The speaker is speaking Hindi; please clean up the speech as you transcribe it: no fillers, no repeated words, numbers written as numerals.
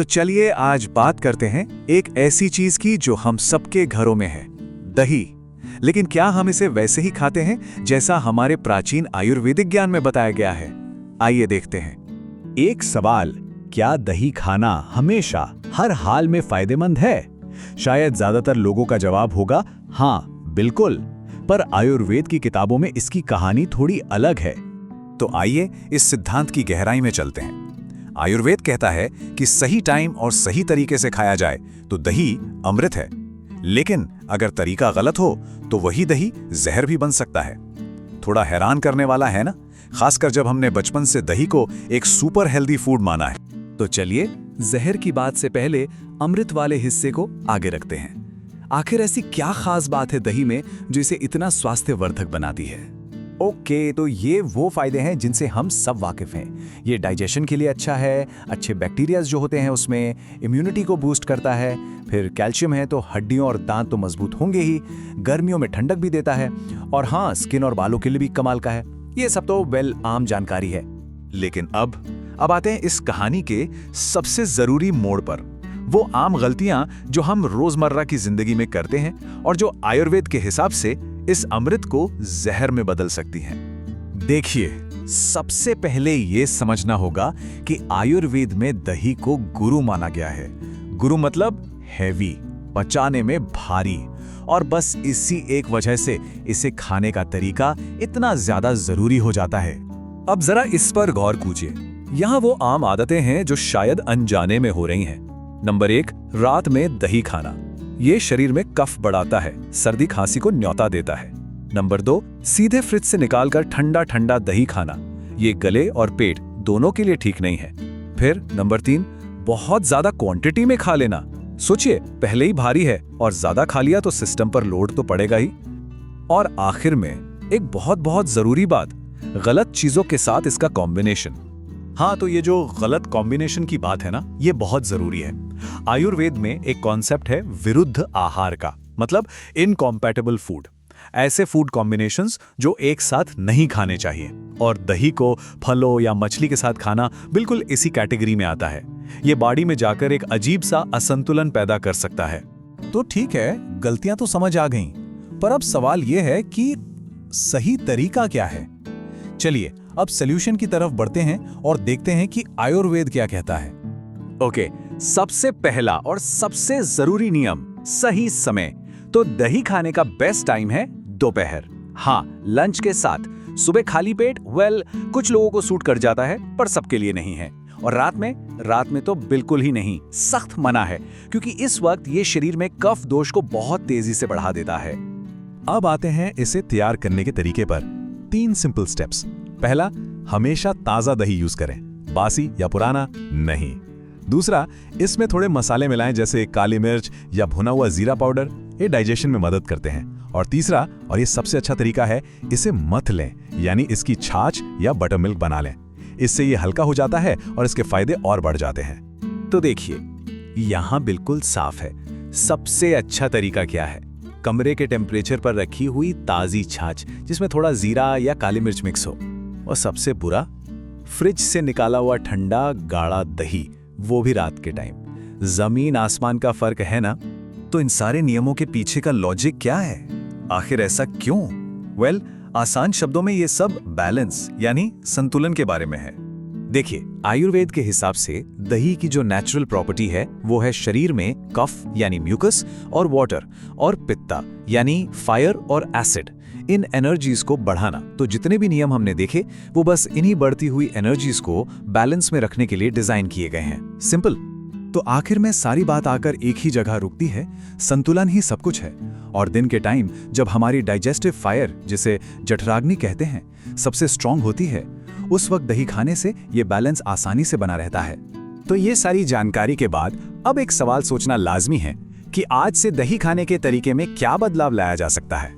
तो चलिए आज बात करते हैं एक ऐसी चीज की जो हम सबके घरों में है, दही। लेकिन क्या हम इसे वैसे ही खाते हैं जैसा हमारे प्राचीन आयुर्वेदिक ज्ञान में बताया गया है? आइए देखते हैं। एक सवाल, क्या दही खाना हमेशा हर हाल में फायदेमंद है? शायद ज्यादातर लोगों का जवाब होगा हाँ, बिल्कुल। पर आयुर्वेद की किताबों में इसकी कहानी थोड़ी अलग है। तो आइए इस सिद्धांत की गहराई में चलते हैं। आयुर्वेद कहता है कि सही टाइम और सही तरीके से खाया जाए तो दही अमृत है। लेकिन अगर तरीका गलत हो तो वही दही जहर भी बन सकता है। थोड़ा हैरान करने वाला है ना, खासकर जब हमने बचपन से दही को एक सुपर हेल्दी फूड माना है। तो चलिए जहर की बात से पहले अमृत वाले हिस्से को आगे रखते हैं। आखिर ऐसी क्या खास बात है दही में जो इसे इतना स्वास्थ्यवर्धक बनाती है? ओके, तो ये वो फायदे हैं जिनसे हम सब वाकिफ हैं। ये डाइजेशन के लिए अच्छा है, अच्छे बैक्टीरियाज जो होते हैं उसमें, इम्यूनिटी को बूस्ट करता है। फिर कैल्शियम है तो हड्डियों और दांत तो मजबूत होंगे ही, गर्मियों में ठंडक भी देता है, और हाँ, स्किन और बालों के लिए भी कमाल का है। ये सब तो आम जानकारी है। लेकिन अब आते हैं इस कहानी के सबसे जरूरी मोड़ पर। वो आम गलतियां जो हम रोजमर्रा की जिंदगी में करते हैं और जो आयुर्वेद के हिसाब से इस अमृत को जहर में बदल सकती हैं। देखिए, सबसे पहले ये समझना होगा कि आयुर्वेद में दही को गुरु माना गया है। गुरु मतलब हैवी, पचाने में भारी, और बस इसी एक वजह से इसे खाने का तरीका इतना ज्यादा जरूरी हो जाता है। अब जरा इस पर गौर कीजिए। यहाँ वो आम आदतें हैं जो शायद अनजाने में हो रही हैं। नंबर 1, रात में दही खाना। ये शरीर में कफ बढ़ाता है, सर्दी खांसी को न्योता देता है। नंबर 2, सीधे फ्रिज से निकालकर ठंडा ठंडा दही खाना। ये गले और पेट दोनों के लिए ठीक नहीं है। फिर नंबर 3, बहुत ज्यादा क्वांटिटी में खा लेना। सोचिए, पहले ही भारी है और ज्यादा खा लिया तो सिस्टम पर लोड तो पड़ेगा ही। और आखिर में एक बहुत जरूरी बात, गलत चीजों के साथ इसका कॉम्बिनेशन। हाँ, तो ये जो गलत कॉम्बिनेशन की बात है ना, ये बहुत जरूरी है। आयुर्वेद में एक कॉन्सेप्ट है विरुद्ध आहार का, मतलब इनकॉम्पैटिबल फूड। ऐसे फूड कॉम्बिनेशंस जो एक साथ नहीं खाने चाहिए, और दही को फलों या मछली के साथ खाना बिल्कुल इसी कैटेगरी में आता है। ये बॉडी में जाकर एक अजीब सा असंतुलन पैदा कर सकता है। तो ठीक है, गलतियां तो समझ आ गईं, पर अब सवाल यह है कि सही तरीका क्या है? चलिए अब सॉल्यूशन की तरफ बढ़ते हैं और देखते हैं कि आयुर्वेद क्या कहता है। ओके, सबसे पहला और सबसे जरूरी नियम, सही समय। तो दही खाने का बेस्ट टाइम है दोपहर। हाँ, लंच के साथ। सुबह खाली पेट कुछ लोगों को सूट कर जाता है, पर सबके लिए नहीं है। और रात में तो बिल्कुल ही नहीं, सख्त मना है, क्योंकि इस वक्त ये शरीर में कफ दोष को बहुत तेजी से बढ़ा देता है। अब आते हैं इसे तैयार करने के तरीके पर। 3 सिंपल स्टेप्स। पहला, हमेशा ताजा दही यूज करें, बासी या पुराना नहीं। दूसरा, इसमें थोड़े मसाले मिलाएं जैसे काली मिर्च या भुना हुआ जीरा पाउडर, ये डाइजेशन में मदद करते हैं। और तीसरा, और ये सबसे अच्छा तरीका है, इसे मथ लें, यानी इसकी छाछ या बटर मिल्क बना लें। इससे ये हल्का हो जाता है और इसके फायदे और बढ़ जाते हैं। तो देखिए, यहाँ बिल्कुल साफ है। सबसे अच्छा तरीका क्या है? कमरे के टेम्परेचर पर रखी हुई ताजी छाछ जिसमें थोड़ा जीरा या काली मिर्च मिक्स हो। और सबसे बुरा, फ्रिज से निकाला हुआ ठंडा गाढ़ा दही, वो भी रात के टाइम। जमीन आसमान का फर्क है ना? तो इन सारे नियमों के पीछे का लॉजिक क्या है? आखिर ऐसा क्यों? आसान शब्दों में ये सब बैलेंस यानी संतुलन के बारे में है। देखिए, आयुर्वेद के हिसाब से दही की जो नेचुरल प्रॉपर्टी है वो है शरीर में कफ यानी म्यूकस, और वाटर और पित्ता यानी फायर और एसिड, इन एनर्जीज को बढ़ाना। तो जितने भी नियम हमने देखे वो बस इन्हीं बढ़ती हुई एनर्जीज को बैलेंस में रखने के लिए डिजाइन किए गए हैं। सिंपल। तो आखिर में सारी बात आकर एक ही जगह रुकती है, संतुलन ही सब कुछ है। और दिन के टाइम जब हमारी डाइजेस्टिव फायर, जिसे जठराग्नि कहते हैं, सबसे स्ट्रांग होती है, उस वक्त दही खाने से ये बैलेंस आसानी से बना रहता है। तो ये सारी जानकारी के बाद अब एक सवाल सोचना लाजमी है कि आज से दही खाने के तरीके में क्या बदलाव लाया जा सकता है।